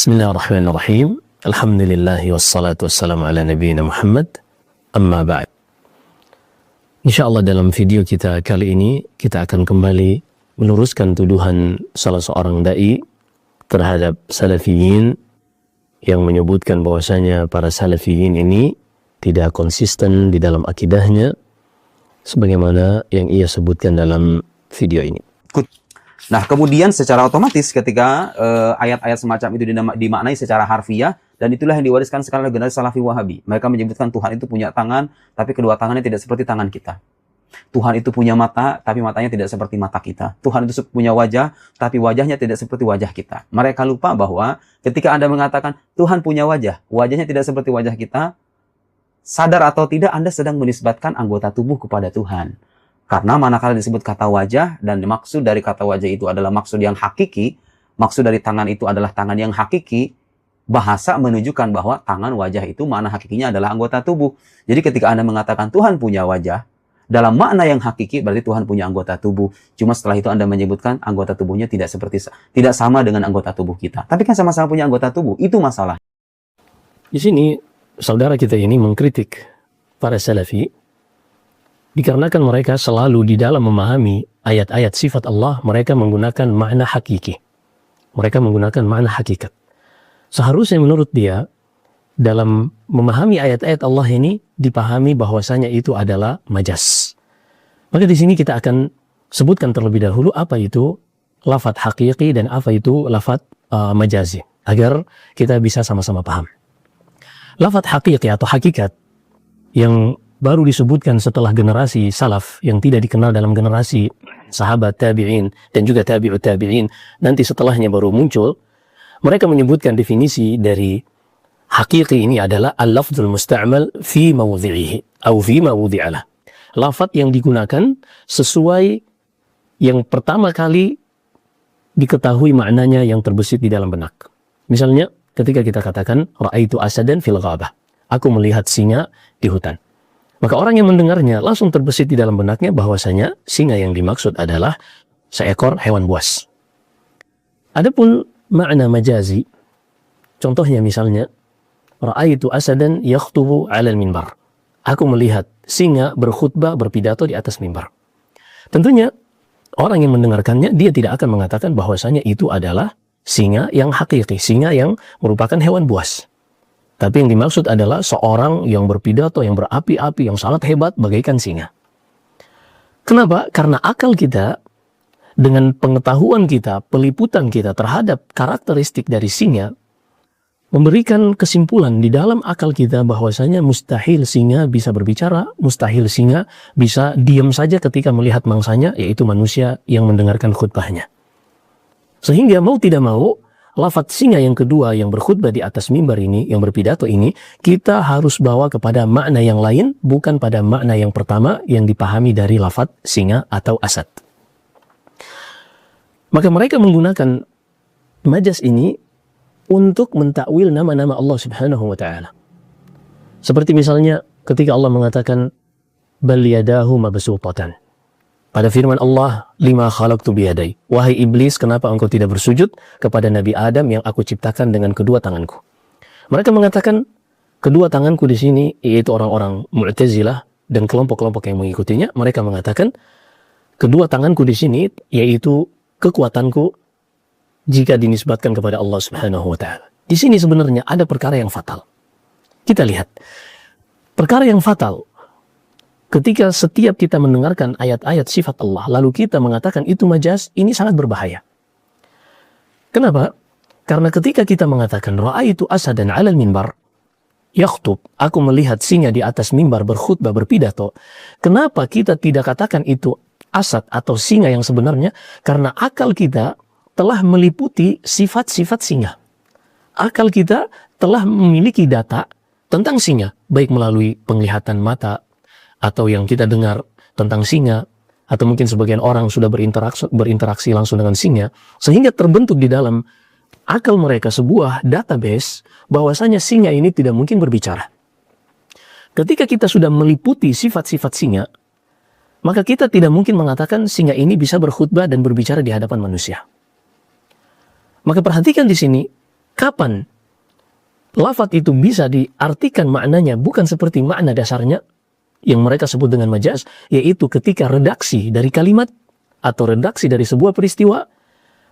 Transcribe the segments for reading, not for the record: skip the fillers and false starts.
Bismillahirrahmanirrahim. Alhamdulillahi wassalatu wassalamu ala nabiyina Muhammad. Amma ba'd. InsyaAllah dalam video kita kali ini kita akan kembali meluruskan tuduhan salah seorang da'i terhadap salafiyin yang menyebutkan bahwasanya para salafiyin ini tidak konsisten di dalam akidahnya sebagaimana yang ia sebutkan dalam video ini. Nah, kemudian secara otomatis ketika ayat-ayat semacam itu dimaknai secara harfiah, dan itulah yang diwariskan sekarang oleh generasi Salafi Wahabi. Mereka menyebutkan Tuhan itu punya tangan, tapi kedua tangannya tidak seperti tangan kita. Tuhan itu punya mata, tapi matanya tidak seperti mata kita. Tuhan itu punya wajah, tapi wajahnya tidak seperti wajah kita. Mereka lupa bahwa ketika Anda mengatakan Tuhan punya wajah, wajahnya tidak seperti wajah kita, sadar atau tidak Anda sedang menisbatkan anggota tubuh kepada Tuhan. Karena manakala disebut kata wajah, dan maksud dari kata wajah itu adalah maksud yang hakiki, maksud dari tangan itu adalah tangan yang hakiki, bahasa menunjukkan bahwa tangan wajah itu makna hakikinya adalah anggota tubuh. Jadi ketika Anda mengatakan Tuhan punya wajah, dalam makna yang hakiki berarti Tuhan punya anggota tubuh. Cuma setelah itu Anda menyebutkan anggota tubuhnya tidak sama dengan anggota tubuh kita. Tapi kan sama-sama punya anggota tubuh, itu masalah. Di sini saudara kita ini mengkritik para salafi dikarenakan mereka selalu di dalam memahami ayat-ayat sifat Allah, mereka menggunakan makna hakiki. Mereka menggunakan makna hakikat. Seharusnya menurut dia, dalam memahami ayat-ayat Allah ini, dipahami bahwasanya itu adalah majas. Maka di sini kita akan sebutkan terlebih dahulu apa itu lafadz hakiki dan apa itu lafadz majazi, agar kita bisa sama-sama paham. Lafadz hakiki atau hakikat yang baru disebutkan setelah generasi salaf yang tidak dikenal dalam generasi sahabat tabi'in dan juga tabi'ut tabi'in, nanti setelahnya baru muncul. Mereka menyebutkan definisi dari hakiki ini adalah al-lafzul musta'mal fi mawdhi'ihi atau fi mawdhi'alah. Lafaz yang digunakan sesuai yang pertama kali diketahui maknanya yang terbesit di dalam benak. Misalnya ketika kita katakan ra'aitu asadan fil ghabah, aku melihat singa di hutan. Maka orang yang mendengarnya langsung terbesit di dalam benaknya bahwasanya singa yang dimaksud adalah seekor hewan buas. Adapun makna majazi, contohnya misalnya, ra'aitu asadan yakhtubu 'alal minbar. Aku melihat singa berkhutbah, berpidato di atas mimbar. Tentunya orang yang mendengarkannya dia tidak akan mengatakan bahwasanya itu adalah singa yang hakiki, singa yang merupakan hewan buas. Tapi yang dimaksud adalah seorang yang berpidato, yang berapi-api, yang sangat hebat bagaikan singa. Kenapa? Karena akal kita, dengan pengetahuan kita, peliputan kita terhadap karakteristik dari singa, memberikan kesimpulan di dalam akal kita bahwasanya mustahil singa bisa berbicara, mustahil singa bisa diam saja ketika melihat mangsanya, yaitu manusia yang mendengarkan khutbahnya. Sehingga mau tidak mau, lafadz singa yang kedua yang berkhutbah di atas mimbar ini, yang berpidato ini, kita harus bawa kepada makna yang lain, bukan pada makna yang pertama yang dipahami dari lafadz singa atau asad. Maka mereka menggunakan majas ini untuk mentakwil nama-nama Allah Subhanahu wa ta'ala. Seperti misalnya ketika Allah mengatakan bal yadahu mabsutatan. Pada firman Allah, lima khalaqtu biyadai. Wahai iblis, kenapa engkau tidak bersujud kepada Nabi Adam yang aku ciptakan dengan kedua tanganku? Mereka mengatakan kedua tanganku di sini, yaitu orang-orang Mu'tazilah dan kelompok-kelompok yang mengikutinya. Mereka mengatakan kedua tanganku di sini, yaitu kekuatanku jika dinisbatkan kepada Allah Subhanahu wa ta'ala. Di sini sebenarnya ada perkara yang fatal. Kita lihat. Perkara yang fatal ketika setiap kita mendengarkan ayat-ayat sifat Allah, lalu kita mengatakan itu majas, ini sangat berbahaya. Kenapa? Karena ketika kita mengatakan ra'aitu asadan 'alal minbar yakhtub, aku melihat singa di atas mimbar berkhutbah, berpidato. Kenapa kita tidak katakan itu asad atau singa yang sebenarnya? Karena akal kita telah meliputi sifat-sifat singa. Akal kita telah memiliki data tentang singa, baik melalui penglihatan mata, atau yang kita dengar tentang singa, atau mungkin sebagian orang sudah berinteraksi langsung dengan singa, sehingga terbentuk di dalam akal mereka sebuah database bahwasanya singa ini tidak mungkin berbicara. Ketika kita sudah meliputi sifat-sifat singa, maka kita tidak mungkin mengatakan singa ini bisa berkhutbah dan berbicara di hadapan manusia. Maka perhatikan di sini, kapan lafadz itu bisa diartikan maknanya bukan seperti makna dasarnya yang mereka sebut dengan majaz, yaitu ketika redaksi dari kalimat atau redaksi dari sebuah peristiwa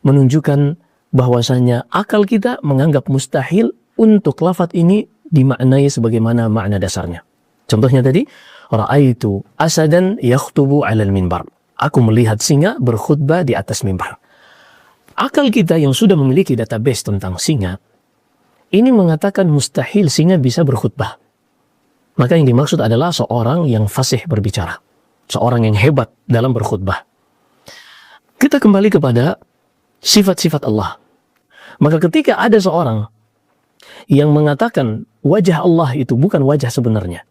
menunjukkan bahwasanya akal kita menganggap mustahil untuk lafadz ini dimaknai sebagaimana makna dasarnya. Contohnya tadi, ra'aitu asadan yakhtubu 'alal minbar. Aku melihat singa berkhutbah di atas mimbar. Akal kita yang sudah memiliki database tentang singa ini mengatakan mustahil singa bisa berkhutbah. Maka yang dimaksud adalah seorang yang fasih berbicara, seorang yang hebat dalam berkhutbah. Kita kembali kepada sifat-sifat Allah. Maka ketika ada seorang yang mengatakan wajah Allah itu bukan wajah sebenarnya,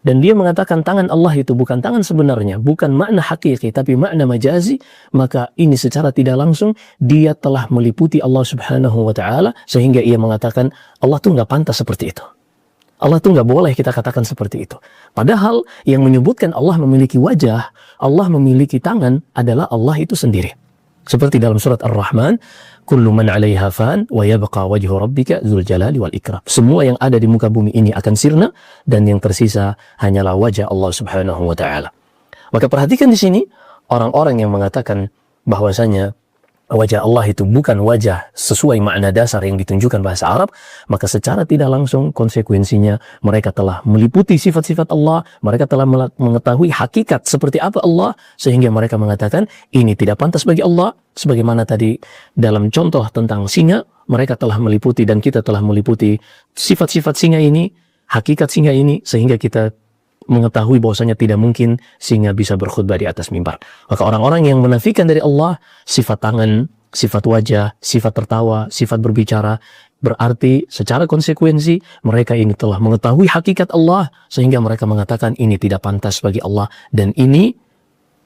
dan dia mengatakan tangan Allah itu bukan tangan sebenarnya, bukan makna hakiki tapi makna majazi, maka ini secara tidak langsung dia telah meliputi Allah Subhanahu wa ta'ala, sehingga ia mengatakan Allah tuh nggak pantas seperti itu. Allah tuh nggak boleh kita katakan seperti itu. Padahal yang menyebutkan Allah memiliki wajah, Allah memiliki tangan adalah Allah itu sendiri. Seperti dalam surat Ar-Rahman, kullu man 'alaiha fan wa yabqa wajhu rabbika dzul jalali wal ikram. Semua yang ada di muka bumi ini akan sirna dan yang tersisa hanyalah wajah Allah Subhanahu wa taala. Maka perhatikan di sini orang-orang yang mengatakan bahwasanya wajah Allah itu bukan wajah sesuai makna dasar yang ditunjukkan bahasa Arab, maka secara tidak langsung konsekuensinya mereka telah meliputi sifat-sifat Allah, mereka telah mengetahui hakikat seperti apa Allah, sehingga mereka mengatakan ini tidak pantas bagi Allah. Sebagaimana tadi dalam contoh tentang singa, mereka telah meliputi dan kita telah meliputi sifat-sifat singa ini, hakikat singa ini, sehingga kita mengetahui bahwasanya tidak mungkin singa bisa berkhutbah di atas mimbar. Maka orang-orang yang menafikan dari Allah sifat tangan, sifat wajah, sifat tertawa, sifat berbicara, berarti secara konsekuensi mereka ini telah mengetahui hakikat Allah, sehingga mereka mengatakan ini tidak pantas bagi Allah, dan ini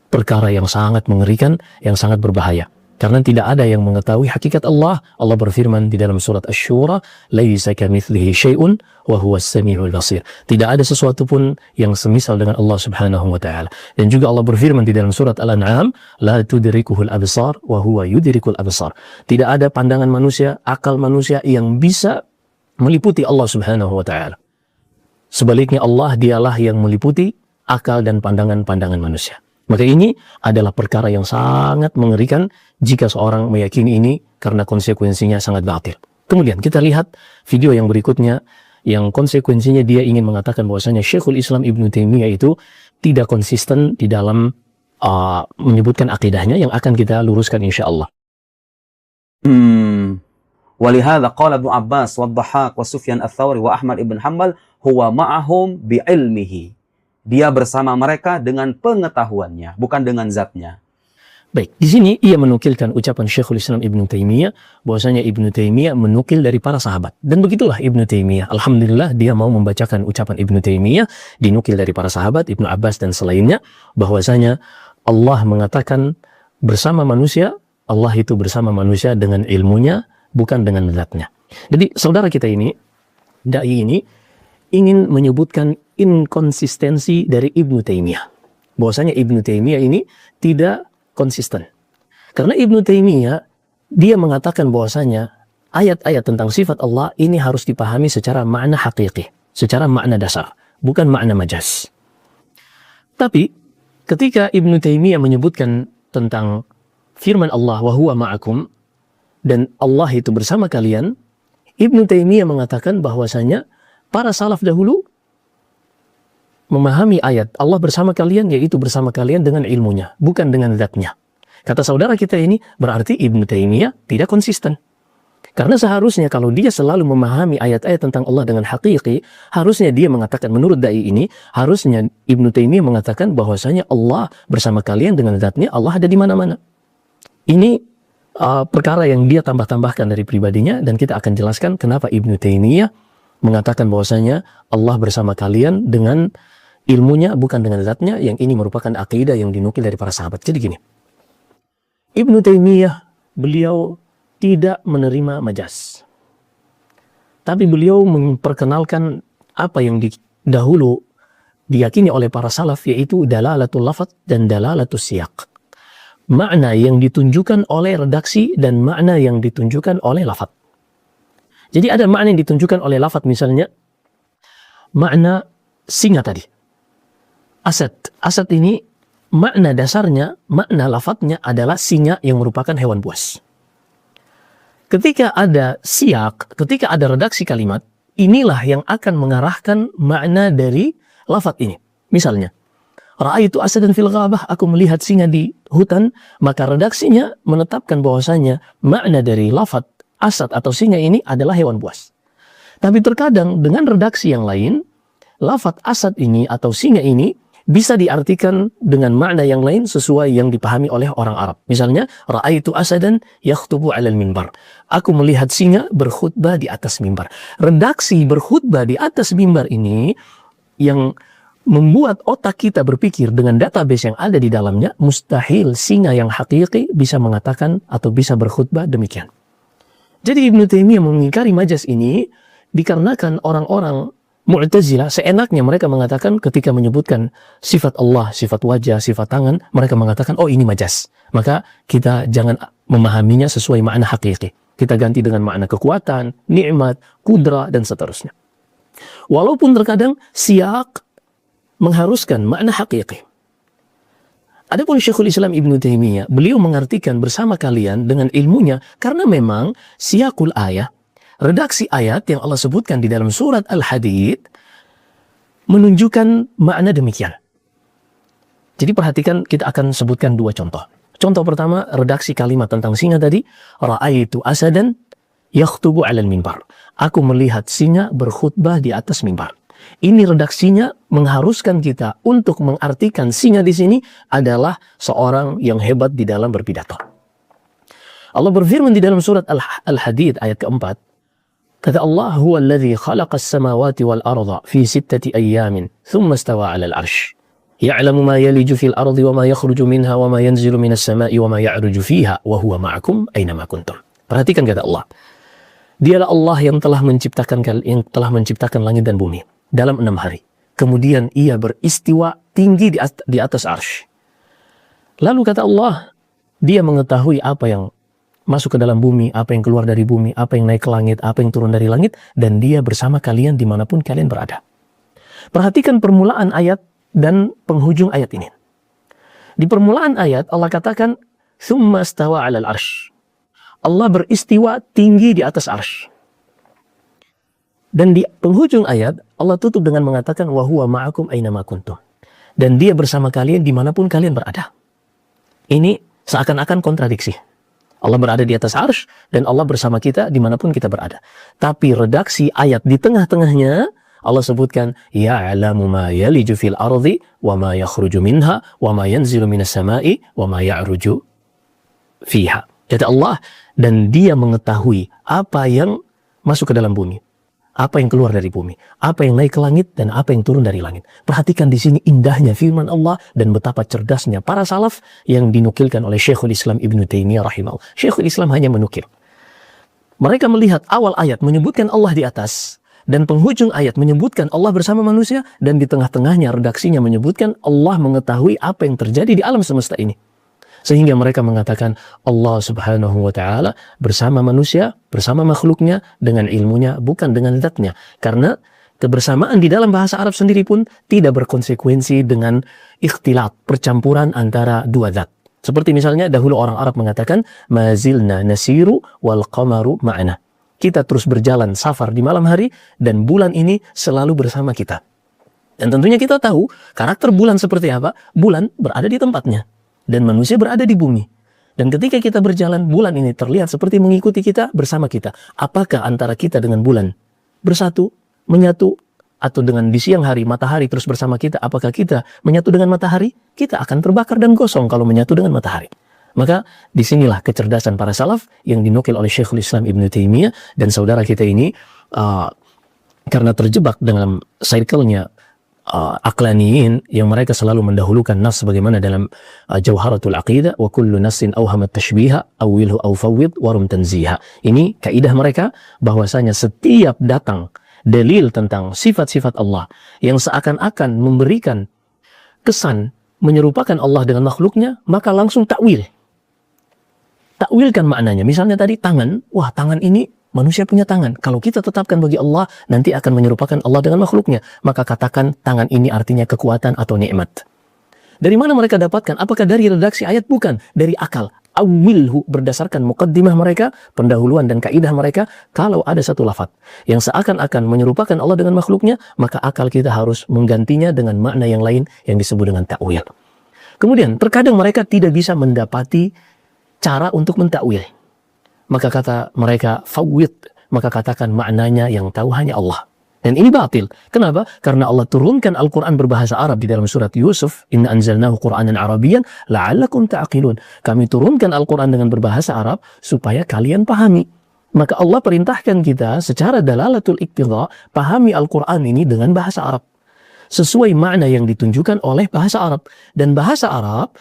perkara yang sangat mengerikan, yang sangat berbahaya. Karena tidak ada yang mengetahui hakikat Allah. Allah berfirman di dalam surat Asy-Syura, "Laisa kamitslihi syai'un wa huwas samiul basir." Tidak ada sesuatu pun yang semisal dengan Allah Subhanahu wa taala. Dan juga Allah berfirman di dalam surat Al-An'am, "La tudrikuhul absar wa huwa yudrikul absar." Tidak ada pandangan manusia, akal manusia yang bisa meliputi Allah Subhanahu wa taala. Sebaliknya Allah dialah yang meliputi akal dan pandangan-pandangan manusia. Maka ini adalah perkara yang sangat mengerikan jika seorang meyakini ini, karena konsekuensinya sangat batil. Kemudian kita lihat video yang berikutnya, yang konsekuensinya dia ingin mengatakan bahwasanya Syekhul Islam Ibnu Taimiyah itu tidak konsisten di dalam menyebutkan akidahnya, yang akan kita luruskan insya Allah. Walihada qala Ibnu Abbas wa Dhahhak wa Sufyan Ats-Tsauri wa Ahmad ibn Hanbal huwa ma'ahum bi'ilmihi. Dia bersama mereka dengan pengetahuannya, bukan dengan zatnya. Baik, di sini ia menukilkan ucapan Syekhul Islam Ibnu Taimiyah, bahwasanya Ibnu Taimiyah menukil dari para sahabat. Dan begitulah Ibnu Taimiyah. Alhamdulillah dia mau membacakan ucapan Ibnu Taimiyah, dinukil dari para sahabat, Ibnu Abbas dan selainnya, bahwasanya Allah mengatakan bersama manusia, Allah itu bersama manusia dengan ilmunya, bukan dengan zatnya. Jadi saudara kita ini, dai ini, ingin menyebutkan inkonsistensi dari Ibnu Taimiyah. Bahwasanya Ibnu Taimiyah ini tidak konsisten. Karena Ibnu Taimiyah, dia mengatakan bahwasanya ayat-ayat tentang sifat Allah ini harus dipahami secara makna hakiki, secara makna dasar, bukan makna majaz. Tapi ketika Ibnu Taimiyah menyebutkan tentang firman Allah, wa huwa ma'akum, dan Allah itu bersama kalian, Ibnu Taimiyah mengatakan bahwasanya para salaf dahulu memahami ayat Allah bersama kalian, yaitu bersama kalian dengan ilmunya, bukan dengan zatnya. Kata saudara kita ini, berarti Ibnu Taimiyah tidak konsisten. Karena seharusnya kalau dia selalu memahami ayat-ayat tentang Allah dengan hakiki, harusnya dia mengatakan, menurut dai ini, harusnya Ibnu Taimiyah mengatakan bahwasanya Allah bersama kalian dengan zatnya, Allah ada di mana-mana. Ini perkara yang dia tambah-tambahkan dari pribadinya, dan kita akan jelaskan kenapa Ibnu Taimiyah mengatakan bahwasanya Allah bersama kalian dengan ilmunya, bukan dengan zatnya, yang ini merupakan akidah yang dinukil dari para sahabat. Jadi gini, Ibnu Taimiyah, beliau tidak menerima majaz. Tapi beliau memperkenalkan apa yang dahulu diyakini oleh para salaf, yaitu dalalatul lafadz dan dalalatul siyaq. Makna yang ditunjukkan oleh redaksi dan makna yang ditunjukkan oleh lafadz. Jadi ada makna yang ditunjukkan oleh lafaz, misalnya makna singa tadi. Asad. Asad ini makna dasarnya, makna lafaznya adalah singa yang merupakan hewan buas. Ketika ada siyak, ketika ada redaksi kalimat, inilah yang akan mengarahkan makna dari lafaz ini. Misalnya, ra'aitu asadan fil ghabah, aku melihat singa di hutan, maka redaksinya menetapkan bahwasanya makna dari lafaz asad atau singa ini adalah hewan buas. Tapi terkadang dengan redaksi yang lain, lafaz asad ini atau singa ini bisa diartikan dengan makna yang lain sesuai yang dipahami oleh orang Arab. Misalnya, ra'aitu asadan yakhtubu 'alal minbar. Aku melihat singa berkhutbah di atas mimbar. Redaksi berkhutbah di atas mimbar ini yang membuat otak kita berpikir dengan database yang ada di dalamnya, mustahil singa yang hakiki bisa mengatakan atau bisa berkhutbah demikian. Jadi Ibnu Taimiyah mengingkari majaz ini dikarenakan orang-orang Mu'tazilah seenaknya mereka mengatakan ketika menyebutkan sifat Allah, sifat wajah, sifat tangan, mereka mengatakan oh ini majaz. Maka kita jangan memahaminya sesuai makna hakiki. Kita ganti dengan makna kekuatan, nikmat, kudra, dan seterusnya. Walaupun terkadang siyak mengharuskan makna hakiki. Adapun Syekhul Islam Ibnu Taimiyah, beliau mengartikan bersama kalian dengan ilmunya karena memang siyakul ayah, redaksi ayat yang Allah sebutkan di dalam surat Al-Hadid menunjukkan makna demikian. Jadi perhatikan, kita akan sebutkan dua contoh. Contoh pertama, redaksi kalimat tentang singa tadi, ra'aitu asadan yakhtubu 'alal minbar. Aku melihat singa berkhutbah di atas mimbar. Ini redaksinya mengharuskan kita untuk mengartikan singa di sini adalah seorang yang hebat di dalam berpidato. Allah berfirman di dalam surat Al-Hadid ayat keempat, kata Allah, huwa alladhi khalaqas samawati wal arda fi 6 ayyamin thumma istawa 'alal 'arsy ya'lamu ma yaliju fil ardi wa ma yakhruju minha wa ma yanzilu minas sama'i wa ma ya'ruju fiha wa huwa ma'akum aina ma kuntum. Perhatikan kata Allah, dialah Allah yang telah menciptakan langit dan bumi dalam 6 hari. Kemudian ia beristiwa tinggi di atas arsy. Lalu kata Allah, dia mengetahui apa yang masuk ke dalam bumi, apa yang keluar dari bumi, apa yang naik ke langit, apa yang turun dari langit, dan dia bersama kalian dimanapun kalian berada. Perhatikan permulaan ayat dan penghujung ayat ini. Di permulaan ayat Allah katakan, thumma istawa 'alal arsy. Allah beristiwa tinggi di atas arsy. Dan di penghujung ayat Allah tutup dengan mengatakan, wa huwa ma'akum aina ma kuntum. Dan dia bersama kalian dimanapun kalian berada. Ini seakan-akan kontradiksi. Allah berada di atas arsy dan Allah bersama kita dimanapun kita berada. Tapi redaksi ayat di tengah-tengahnya Allah sebutkan, ya'lamu ma yaliju fil ardi wa ma yakhruju minha wa ma yanzilu minas sama'i wa ma ya'ruju fiha. Kata Allah, dan dia mengetahui apa yang masuk ke dalam bumi, apa yang keluar dari bumi, apa yang naik ke langit, dan apa yang turun dari langit. Perhatikan di sini indahnya firman Allah dan betapa cerdasnya para salaf yang dinukilkan oleh Syekhul Islam Ibnu Taimiyah rahimahullah. Syekhul Islam hanya menukil. Mereka melihat awal ayat menyebutkan Allah di atas, dan penghujung ayat menyebutkan Allah bersama manusia, dan di tengah-tengahnya redaksinya menyebutkan Allah mengetahui apa yang terjadi di alam semesta ini. Sehingga mereka mengatakan Allah subhanahu wa ta'ala bersama manusia, bersama makhluknya, dengan ilmunya, bukan dengan zatnya. Karena kebersamaan di dalam bahasa Arab sendiri pun tidak berkonsekuensi dengan ikhtilat, percampuran antara dua zat. Seperti misalnya dahulu orang Arab mengatakan, mazilna nasiru wal qamaru ma'ana. Kita terus berjalan safar di malam hari dan bulan ini selalu bersama kita. Dan tentunya kita tahu karakter bulan seperti apa. Bulan berada di tempatnya dan manusia berada di bumi. Dan ketika kita berjalan, bulan ini terlihat seperti mengikuti kita, bersama kita. Apakah antara kita dengan bulan bersatu, menyatu, atau dengan di siang hari matahari terus bersama kita, apakah kita menyatu dengan matahari? Kita akan terbakar dan gosong kalau menyatu dengan matahari. Maka disinilah kecerdasan para salaf yang dinukil oleh Syekhul Islam Ibnu Taimiyah. Dan saudara kita ini karena terjebak dalam circle-nya aqlaniyin yang mereka selalu mendahulukan nas sebagaimana dalam Jauharatul Aqidah, wa kullu nassin awhamat tashbiha awilhu aw fawwid warum tanziha. Ini kaidah mereka bahwasanya setiap datang dalil tentang sifat-sifat Allah yang seakan-akan memberikan kesan menyerupakan Allah dengan makhluknya, maka langsung takwil. Takwilkan maknanya. Misalnya tadi tangan, wah tangan ini Manusia punya tangan. Kalau kita tetapkan bagi Allah, nanti akan menyerupakan Allah dengan makhluknya. Maka katakan tangan ini artinya kekuatan atau nikmat. Dari mana mereka dapatkan? Apakah dari redaksi ayat? Bukan. Dari akal. Awilhu, berdasarkan muqaddimah mereka, pendahuluan dan kaidah mereka, kalau ada satu lafaz yang seakan-akan menyerupakan Allah dengan makhluknya, maka akal kita harus menggantinya dengan makna yang lain yang disebut dengan ta'wil. Kemudian, terkadang mereka tidak bisa mendapati cara untuk mentakwil. Maka kata mereka, fawwid, maka katakan maknanya yang tahu hanya Allah. Dan ini batil. Kenapa? Karena Allah turunkan Al-Quran berbahasa Arab di dalam surat Yusuf. Inna anzalnahu Qur'anan Arabiyan la'allakum ta'aqilun. Kami turunkan Al-Quran dengan berbahasa Arab supaya kalian pahami. Maka Allah perintahkan kita secara dalalatul iqtidha, pahami Al-Quran ini dengan bahasa Arab. Sesuai makna yang ditunjukkan oleh bahasa Arab. Dan bahasa Arab,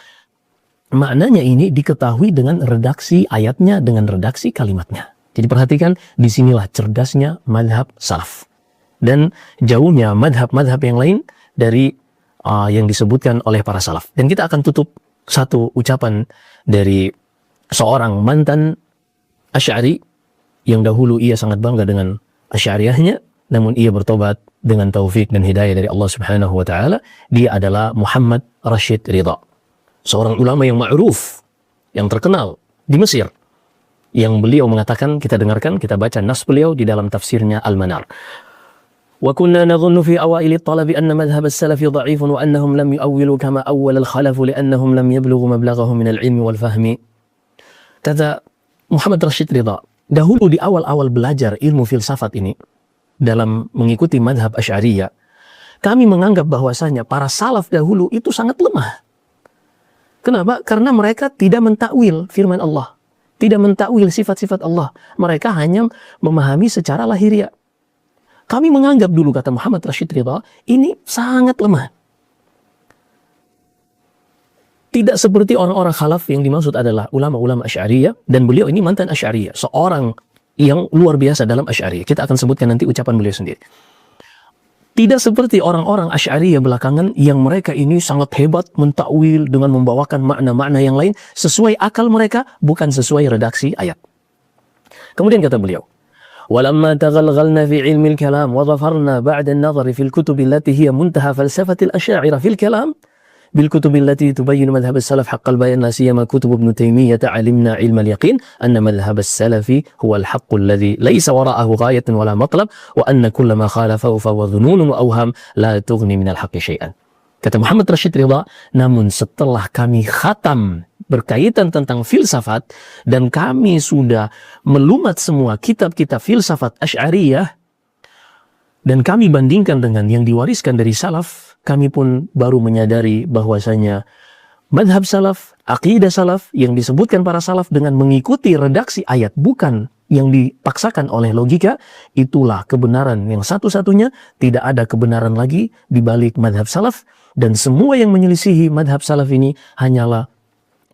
maknanya ini diketahui dengan redaksi ayatnya, dengan redaksi kalimatnya. Jadi perhatikan, disinilah cerdasnya madhab salaf. Dan jauhnya madhab-madhab yang lain dari yang disebutkan oleh para salaf. Dan kita akan tutup satu ucapan dari seorang mantan Asy'ari yang dahulu ia sangat bangga dengan Asy'ariyahnya, namun ia bertobat dengan taufik dan hidayah dari Allah Subhanahu wa taala. Dia adalah Muhammad Rashid Ridha, seorang ulama yang ma'ruf, yang terkenal di Mesir, yang beliau mengatakan, kita dengarkan, kita baca nas beliau di dalam tafsirnya Al-Manar. وكنا نظن في أوائل الطلب أن مذهب السلف ضعيف وأنهم لم يؤولوا كما أول الخلف لأنهم لم يبلغوا مبلغهم من العلم والفهم. Kata Muhammad Rashid Ridha, dahulu di awal-awal belajar ilmu filsafat ini, dalam mengikuti madhab Asy'ariyah, kami menganggap bahwasanya para salaf dahulu itu sangat lemah. Kenapa? Karena mereka tidak mentakwil firman Allah, tidak mentakwil sifat-sifat Allah. Mereka hanya memahami secara lahiriah. Kami menganggap dulu, kata Muhammad Rashid Ridha, ini sangat lemah. Tidak seperti orang-orang khalaf yang dimaksud adalah ulama-ulama Asy'ariyah, dan beliau ini mantan Asy'ariyah, seorang yang luar biasa dalam Asy'ariyah. Kita akan sebutkan nanti ucapan beliau sendiri. Tidak seperti orang-orang Asy'ariyah belakangan yang mereka ini sangat hebat mentakwil dengan membawakan makna-makna yang lain sesuai akal mereka, bukan sesuai redaksi ayat. Kemudian kata beliau, ولما تغلغلنا في علم الكلام وظفرنا بعد النظر في الكتب التي هي منتهى فلسفة الأشاعرة في الكلام بالكتب التي تبين مذهب السلف حق البيان لا سيما كتب ابن تيمية علمنا علم اليقين أن مذهب السلف هو الحق الذي ليس وراءه غاية ولا مطلب وأن كل ما خالفه فهو ظنون وأوهام لا تغني من الحق شيئا. Kata Muhammad Rashid Ridha, namun setelah kami khatam berkaitan tentang filsafat dan kami sudah melumat semua kitab-kitab filsafat Asy'ariyah dan kami bandingkan dengan yang diwariskan dari salaf, kami pun baru menyadari bahwasanya madhab salaf, aqidah salaf yang disebutkan para salaf dengan mengikuti redaksi ayat, bukan yang dipaksakan oleh logika, itulah kebenaran yang satu-satunya. Tidak ada kebenaran lagi di balik madhab salaf, dan semua yang menyelisihi madhab salaf ini hanyalah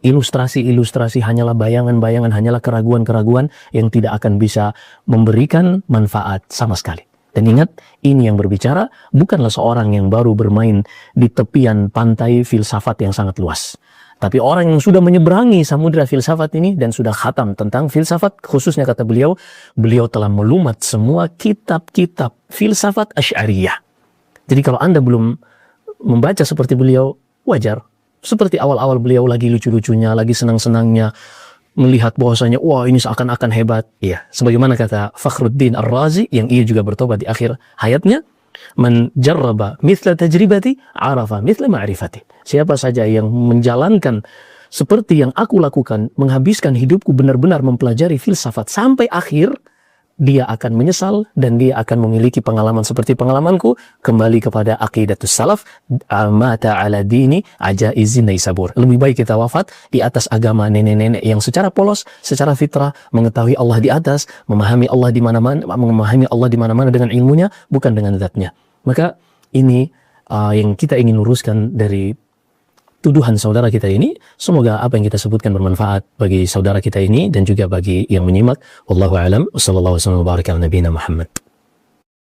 ilustrasi-ilustrasi, hanyalah bayangan-bayangan, hanyalah keraguan-keraguan yang tidak akan bisa memberikan manfaat sama sekali. Dan ingat, ini yang berbicara bukanlah seorang yang baru bermain di tepian pantai filsafat yang sangat luas, tapi orang yang sudah menyeberangi samudra filsafat ini dan sudah khatam tentang filsafat. Khususnya kata beliau, beliau telah melumat semua kitab-kitab filsafat Asy'ariyah. Jadi kalau Anda belum membaca seperti beliau, wajar. Seperti awal-awal beliau lagi lucu-lucunya, lagi senang-senangnya, melihat bahwasanya wah ini seakan-akan hebat. Iya, sebagaimana kata Fakhruddin Ar-Razi yang ia juga bertobat di akhir hayatnya, man jarraba mithla tajribati arafa mithla ma'rifati. Siapa saja yang menjalankan seperti yang aku lakukan, menghabiskan hidupku benar-benar mempelajari filsafat sampai akhir, dia akan menyesal dan dia akan memiliki pengalaman seperti pengalamanku, kembali kepada aqidatus salaf, mata ala dini ajaizin Naisabur. Lebih baik kita wafat di atas agama nenek-nenek yang secara polos, secara fitrah mengetahui Allah di atas, memahami Allah di mana-mana, dengan ilmunya, bukan dengan zatnya. Maka ini yang kita ingin luruskan dari tuduhan saudara kita ini. Semoga apa yang kita sebutkan bermanfaat bagi saudara kita ini dan juga bagi yang menyimak. Wallahu a'lam. Wassallallahu wasallam wa baraka ala nabiyina Muhammad.